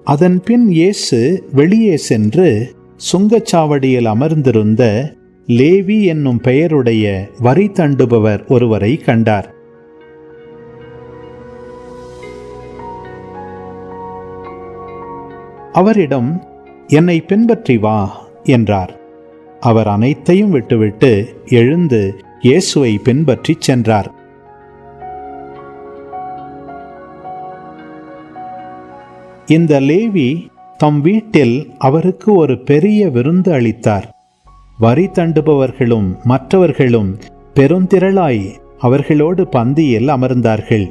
அதன்பின் இயேசு வெளியே சென்று சுங்கச்சாவடியில் அமர்ந்திருந்த லேவி என்னும் பெயருடைய வரி தண்டுபவர் ஒருவரை கண்டார். அவரிடம், என்னை பின்பற்றி வா என்றார். அவர் அனைத்தையும் விட்டுவிட்டு எழுந்து இயேசுவை பின்பற்றி சென்றார். இந்த லேவி தம் வீட்டில் அவருக்கு ஒரு பெரிய விருந்து அளித்தார். வரி தண்டுபவர்களும் மற்றவர்களும் பெருந்திரளாய் அவர்களோடு பந்தியில் அமர்ந்தார்கள்.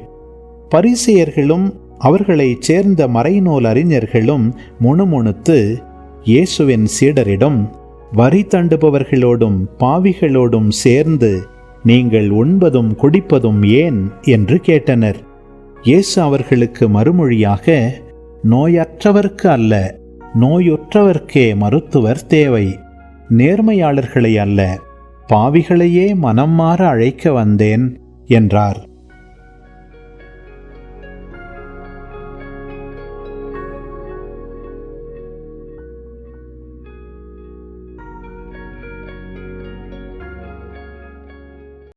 பரிசேயர்களும் அவர்களைச் சேர்ந்த மறைநூல் அறிஞர்களும் முணுமுணுத்து இயேசுவின் சீடரிடம், வரி தண்டுபவர்களோடும் பாவிகளோடும் சேர்ந்து நீங்கள் உண்பதும் குடிப்பதும் ஏன் என்று கேட்டனர். இயேசு அவர்களுக்கு மறுமொழியாக, நோயற்றவர்க்கு அல்ல, நோயுற்றவர்க்கே மருத்துவர் தேவை. நேர்மையாளர்களை அல்ல, பாவிகளையே மனம் மாற அழைக்க வந்தேன் என்றார்.